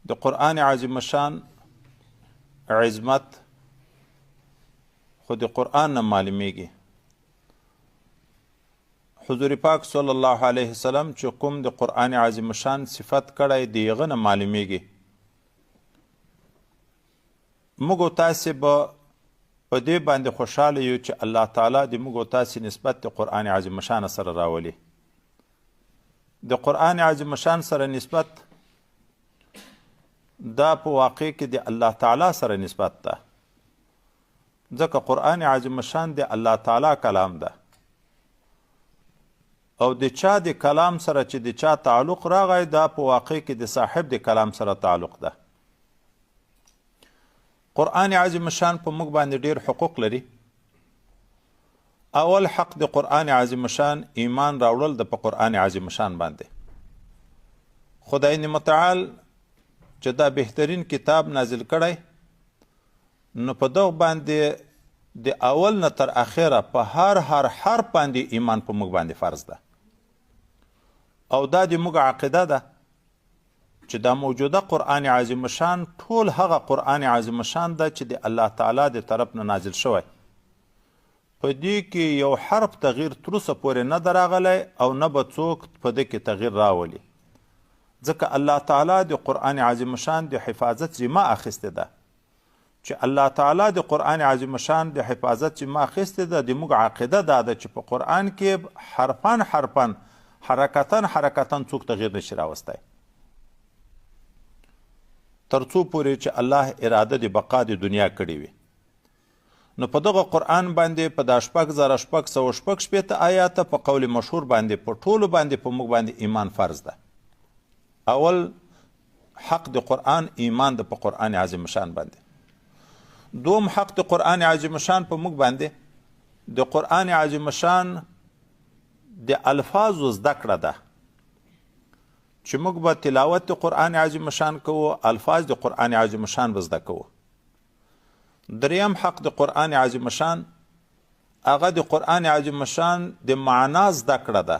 د قرآن عظیم شان عظمت خو د قرآن نه معلومیږي. حضور پاک صلی الله علیه وسلم چې کوم د قرآن عظیم شان صفت کړی د هغه نه معلومیږي. موږ او تاسې به په دې باندې خوشحاله یو چې الله تعالی د موږ او تاسې نسبت د قرآن عظیم شان سره راولي. د قرآن عظیم شان سره نسبت دا په واقع کې د الله تعالی سره نسبت ده، ځکه قرآن عظیم شان د الله تعالی کلام ده او د چا د کلام سره چې د چا تعلق راغی دا په واقع کې د صاحب د کلام سره تعلق ده. قرآن عظیم شان په موږ باندې ډیر حقوق لري. اول حق د قرآن عظیم شان ایمان راوړل د په قرآن عظیم شان باندې. خدای متعال چې دا بهترین کتاب نازل کړی نو په دغه باندې د اول نه تر اخره په هر حرف باندې ایمان په موږ باندې فرض ده او دا د موږ عقیده ده چې دا موجوده قرآن عظیم شان ټول هغه قرآن عظیم شان ده چې د الله تعالی د طرف نه نازل شوی. په دې کې یو حرف تغییر تر اوسه پورې نه ده راغلی او نه به څوک په دې کې تغییر راولي، ځکه الله تعالی د قرآن عظیم شان د حفاظت ذمه اخیسته ده. چې الله تعالی د قرآن عظیم شان د حفاظت ذمه اخیسته ده، د موږ عقیده دا ده چې په قرآن کې حرفان حرکتن څوک تغییر نشي راوستی تر څو پورې چې الله اراده د بقا د دنیا کړې وي. نو په دغه قرآن باندې په دا 6666 آیاته په قول مشهور باندې په ټولو باندې په موږ باندې ایمان فرض ده. اول حق د قرآن ایمان د په قرآن عظیم شان باندې. دوم حق د قرآن عظیم شان په موږ باندې د قرآن عظیم شان د الفاظو زده کړه ده چې موږ به تلاوت د قرآن عظیم شان کوو، الفاظ د قرآن عظیم شان به زده کوو. دریم حق د قرآن عظیم شان هغه د قرآن عظیم شان د معنا زده کړه ده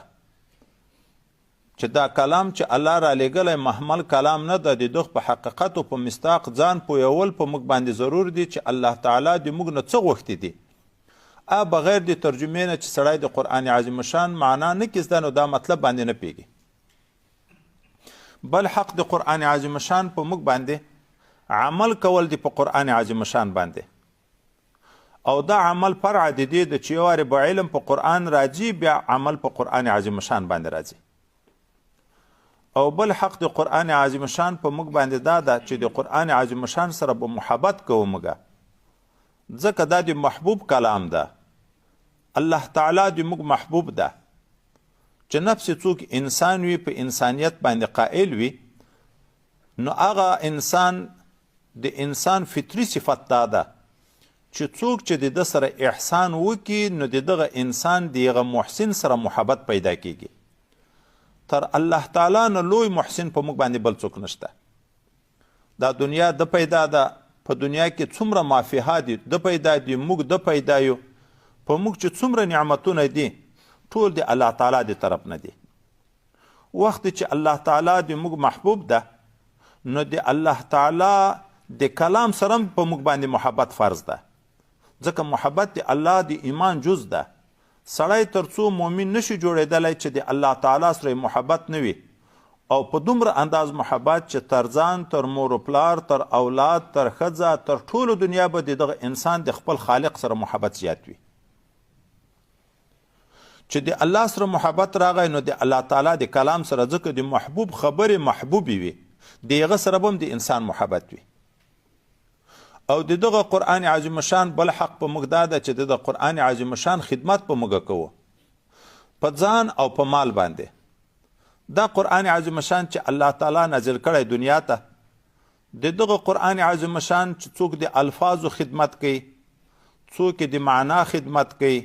چې دا کلام چې الله را لېږلی محمل کلام نه ده، د دغه په حقیقت او په مصداق ځان پوهول په موږ باندې ضرور دي چې الله تعالی د موږ نه څه غوښتي دي. بغیر د ترجمې نه چې سړی د قرآن عظیم شان معنا نه کې زده نو دا مطلب باندې نه پیږي. بل حق د قرآن عظیم شان په موږ باندې عمل کول دی په قرآن عظیم شان باندې او دا عمل فرع د دې د چې یو وارې به علم په قرآن راځي بیا عمل په قرآن عظیم شان باندې راځي. او بل حق د قرآن عظیم شان په موږ باندې دا ده چې د قرآن عظیم شان سره به محبت کوو موږ، ځکه دا د محبوب کلام ده. الله تعالی د موږ محبوب ده چې نفس څوک انسان وي په انسانیت باندې قائل وي نو هغه انسان د انسان فطري صفت دا ده چې څوک چې د ده سره احسان وکړي نو د دغه انسان د هغه محسن سره محبت پیدا کیږي. تر الله تعالی نه لوی محسن په موږ باندې بل څوک نشته. دا دنیا د پیدا ده، په دنیا کې څومره مافیها دي د پیدا دي، موږ د پیدا یو، په موږ چې څومره نعمتونه دي ټول د الله تعالی د طرف نه دي. وخت چې الله تعالی د موږ محبوب ده نو د الله تعالی د کلام سره په موږ باندې محبت فرض ده، ځکه محبت د الله د ایمان جز ده. سړی تر څو مؤمن نشي جوړېدلی چې د الله تعالی سره محبت نه وي او په دومره انداز محبت چې تر ځان، تر مور و پلار، تر اولاد، تر ښځه، تر ټولو دنیا به د دغه انسان د خپل خالق سره محبت زیات وي. چې د الله سره محبت راغی نو د الله تعالی د کلام سره ځکه د محبوب خبرې محبوبې وي د هغه سره به هم د انسان محبت وي. او د دغه قرآن عظیم شان بل حق په موږ دا ده چې د قرآن عظیم شان خدمت په موږ کوو په ځان او په مال باندې. دا قرآن عظیم شان چې الله تعالی نازل کړی دنیا ته، د دغه قرآن عظیم شان چې څوک د الفاظو خدمت کوي، څوک د معنا خدمت کوي،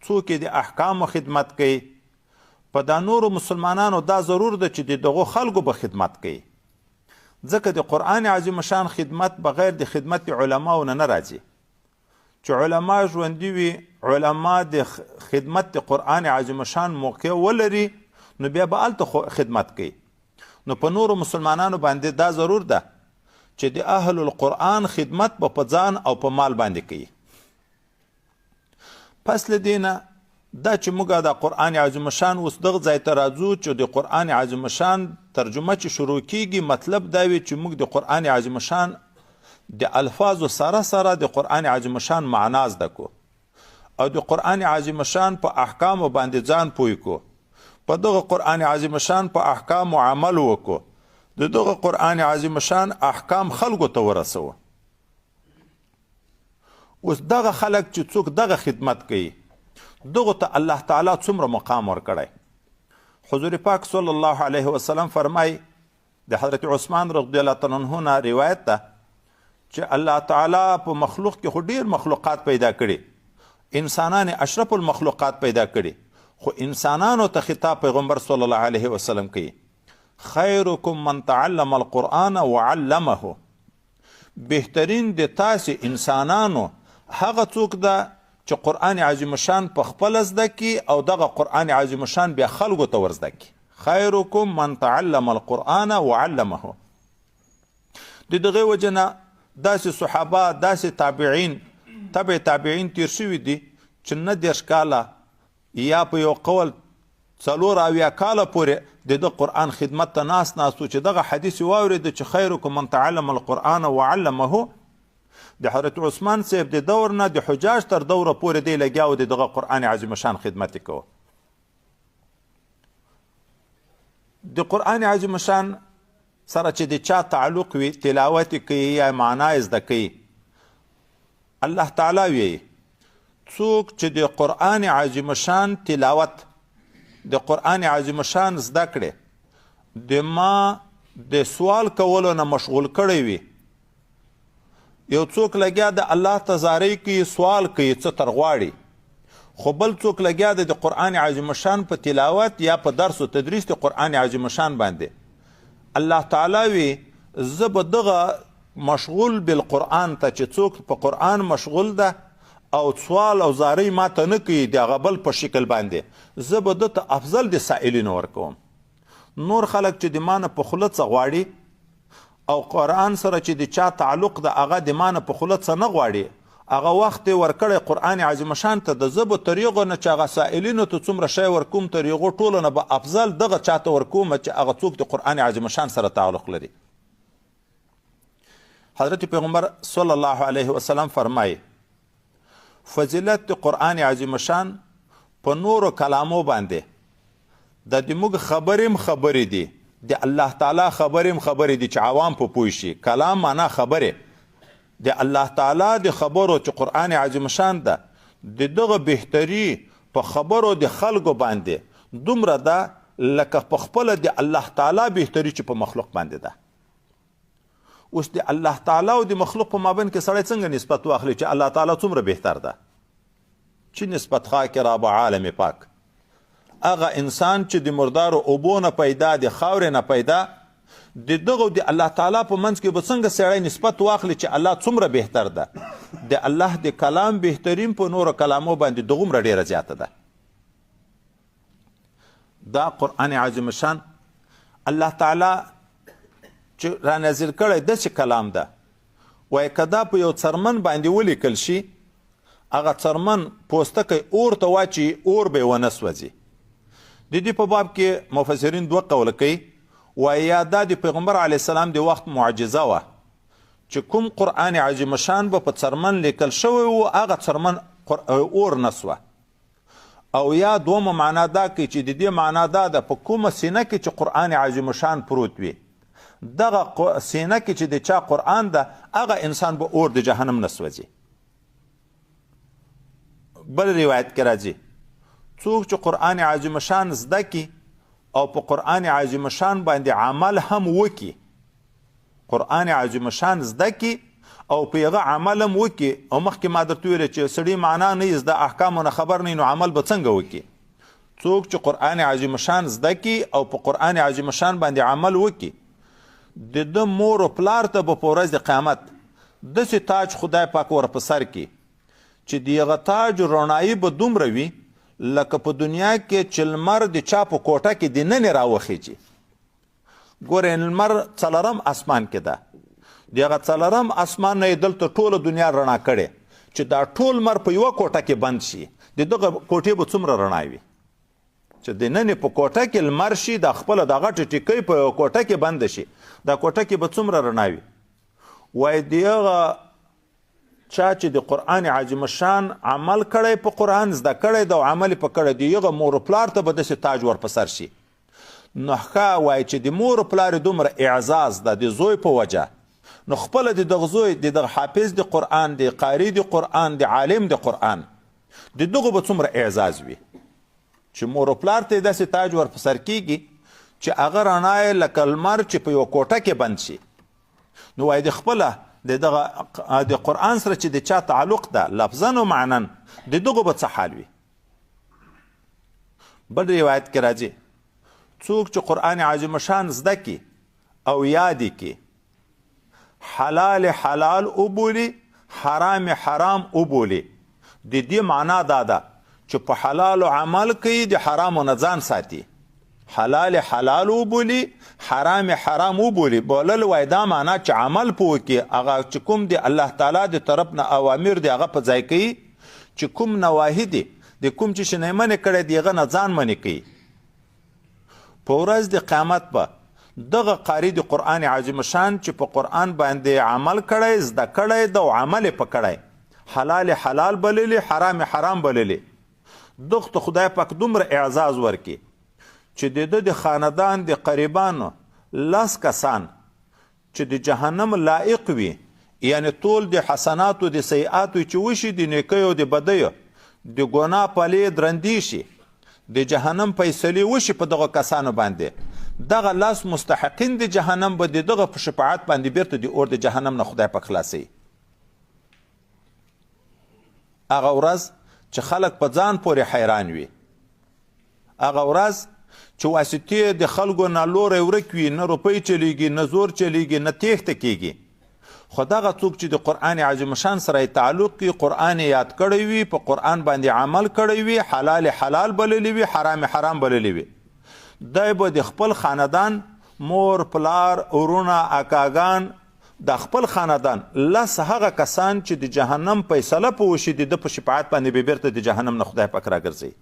څوک د احکامو خدمت کوي، په دا نورو مسلمانانو دا ضرور ده چې د دغو خلکو به خدمت کوي، ځکه د قرآن عظیم شان خدمت بغیر د خدمت علماو نه راځي. چې علما ژوندي وي، علما د خدمت د قرآن عظیم شان موقع ولري نو بیا به هلته خدمت کوي. نو په نورو مسلمانانو باندې دا ضرور ده چې د اهل القرآن خدمت به په ځان او په مال باندې کوي. پس له دې نه دا چې موږ د قرآن عظیم شان اوس دغه ځای ته راځو چې د قرآن عظیم شان ترجمه چې شروع کیږي، مطلب دا وي چې موږ د قرآن عظیم شان د الفاظو سره سره د قرآن عظیم شان معنا زده کو او د قرآن عظیم شان په احکامو باندې ځان پوه کو، په دغه قرآن عظیم شان په احکامو عمل وکړو، د دغه قرآن عظیم شان احکام خلکو ته ورسوه. اوس دغه خلک چې څوک دغه خدمت کوي دغه ته الله تعالی څومره مقام ورکړی. حضور پاک صلی الله علیه وسلم فرمای، د حضرت عثمان رضی الله تعالی عنه نه روایت ده چې الله تعالی په مخلوق کې خو ډیر مخلوقات پیدا کړي، انسانان اشرف المخلوقات پیدا کړي، خو انسانانو ته خطاب پیغمبر صلی الله علیه وسلم کوي، خیرکم من تعلم القرآن وعلمه. بهترین د تاسې انسانانو هغه څوک ده چې قرآن عظیم شان په خپل زده کی او دغه قرآن عظیم شان بیا خلکو ته ورزده کی. خیرکم من تعلم القرآن وعلمه. د دغه وجه نه داسې صحابه، داسې تابعین، تابعین تیر شوي دي چې نه 10 کاله یا په یو قول 4 اویا کاله پورې د قرآن خدمت ته ناستو چې دغه حدیث واورید چې خیرکم من تعلم القرآن وعلمه. د حضرت عثمان صاحب د دور نه د حجاج تر دوره پورې دی لګیاو د دغه قرآن عظیم شان خدمت کوه. د قرآن عظیم شان سره چې د چا تعلق وي، تلاوت کوي یا معنا زده کوي، الله تعالی وی څوک چې د قرآن عظیم شان تلاوت، د قرآن عظیم شان زده کړي، د ما د سوال کولو نه مشغول کړی وي. یو څوک لګیا د الله تزاری کوي، سوال کوي، څه تر غواړي، خو بل څوک لګیا د قرآن عظیم شان په تلاوت یا په درس او تدریس د قرآن عظیم شان باندې. الله تعالی وی زه به دغه مشغول بالقرآن ته چې څوک په قرآن مشغول ده او سوال او زاری ما ته نه کوي د هغه بل په شکل باندې، زه به ده ته افضل د سائلینو ورکوم. نور خلک چې د ما نه په خوله څه غواړي او قرآن سره چې د چا تعلق ده هغه د ما نه په خوله څه نه غواړي، هغه وخت یې ورکړی قرآن عظیم شان ته. د زه به تر هغو نه چې هغه سائلینو ته څومره شی ورکوم تر هغو ټولو نه به افضل دغه چا ته ورکوم چې هغه څوک د قرآن عظیم شان سره تعلق لري. حضرت پیغمبر صلی الله علیه وسلم فرمایي فضیلت د قرآن عظیم شان په نورو کلامو باندې د موږ خبرې دي، د الله تعالی خبرې دي چې عوام په پوه شي. کلام معنا خبره، د الله تعالی د خبرو چې قرآن عظیم شان ده د دغه بهتري په خبرو د خلکو باندې دومره ده لکه په خپله د الله تعالی بهتري چې په مخلوق باندې ده. اوس د الله تعالی او د مخلوق په مابین کې سړی څنګه نسبت واخلي چې الله تعالی څومره بهتر ده؟ چې نسبت خاک را به عالم پاک. هغه انسان چې د مردارو اوبو نه پیدا، د خاورې نه پیدا، د دغه د الله تعالی په منځ کې به څنګه سړی نسبت واخلي چې الله څومره بهتر ده؟ د الله د کلام بهترین په نورو کلامو باندې دغومره ډیره زیاته ده. دا قرآن عظیم شان الله تعالی چې را نازل کړی داسې کلام ده، وایي که دا په یو څرمن باندې ولیکل شي، هغه څرمن پوستکی اور ته واچي اور به یې ونه سوځي. د دې په باب کې مفسرین 2 قوله کوي، وایي یا دا د پیغمبر علیه السلام د وخت معجزه وه چې کوم قرآن عظیم شان به په څرمن لیکل شوی و هغه څرمن اور نه سوه، او یا دومه معنا دا کوي چې د دې معنا دا ده په کومه سینه کې چې قرآن عظیم شان پروت وي، دغه سینه کې چې د چا قرآن ده هغه انسان به اور د جهنم نه سوځي. بل روایت کې راځي څوک چې قرآن عظیم شان زده کی او په قرآن عظیم شان باندې عمل هم وکي، قرآن عظیم شان زده کی او په هغه عمل هم وکي، او مخکې ما درته ویلې چې سړي معنا نه زده احکامو نه خبر نه نو عمل به څنګه وکي؟ څوک چې قرآن عظیم شان زده کی او په قرآن عظیم شان باندې عمل وکي، د ده مور او پلار ته به په ورځ د قیامت داسې تاج خدای پاک ور په سر کی چې د هغه تاج رڼایي به دومره وي لکه په دنیا کې چې لمر د چا په کوټه کې دننه راوخیږي. ګورې لمر څلورم اسمان کې ده، د هغه څلورم اسمان نه یې دلته ټوله دنیا رڼا کړې چې دا ټول لمر په یوه کوټه کې بند شي، د دغه کوټې به څومره رڼا وي چې د ننې په کوټه کې لمر شي، د خپله د غټې ټیکۍ په یوه کوټه کې بنده شي، دا کوټه کې به څومره رڼا وي. وایي د هغه چا چې د قرآن عظیم شان عمل کړی، په قرآن زده کړی د او عمل په کړی، د هغه مور و پلار ته به داسې تاج ور په سر شي. نو ښه وایي چې د مور و پلار دومره اعزاز ده د زوی په وجه، نو خپله د دغه زوی د دغه حافظ د قرآن، د قاري د قرآن، د عالم د قرآن، د دغه به څومره اعزاز وي چې مور و پلار ته یې داسې تاج ور په سر کېږي چې هغه رڼا یې لکه لمر چې په یوه کوټه کې بند شي. نو وایي د خپله د دغه د قرآن سره چې د چا تعلق ده لفظا و معنا، د دغه به څه حال وي. بل روایت کې راځي څوک چې قرآن عظیم شان زده کړي او یاد یې کړي، حلال حلال وبولي، حرام حرام وبولي. د دې معنا دا ده چې په حلالو عمل کوي، د حرامو نه ځان ساتي. حلال حلال وبولي، حرام حرام وبولي. بولل وای دا معنا چې عمل په وکړي، هغه چې کوم د الله تعالی د طرف نه اوامر دی هغه په ځای کوي، چې کوم نواهي دي د کوم چې شنه منې کړی دی هغه نه ځان منې کوي. په ورځ د قیامت به دغه قاری د قرآن عظیم شان چې په قرآن باندې عمل کړی، زده کړی د او عمل په کړی، حلال حلال بللی، حرام حرام بللی، دغه ته خدای پاک دومره اعزاز ورکي چې د خاندان د قریبانو 10 کسان چې د جهنم لایق وي، یعنی ټول د حسناتو د سیئاتو چې وشي، د نیکیو د بدیو د ګناه پلې درندې شي، د جهنم فیصلې وشي په دغه کسانو باندې، دغه 10 مستحقین د جهنم به دغه په شفاعت باندې بیرته د اور د جهنم نه خدای پاک خلاصوي. هغه ورځ چې خلک په ځان پورې حیران وي، هغه ورځ چې واسطې د خلکو نه لوری ورک وي، نه روپۍ چلیږي، نه زور چلیږي، نه تیښته کیږي. خو دغه څوک چې د قرآن عظیم شان سره تعلق وي، قرآن یاد کړی وي، په قرآن باندې عمل کړی وي، حلال حلال بللی وي، حرام حرام بللی وي، دی به د خپل خاندان مور پلار ورونه اکاګان د خپل خاندان 10 هغه کسان چې د جهنم فیصله په وشي د په شفاعت باندې به بیرته د جهنم نه خدای پاک راګرځي.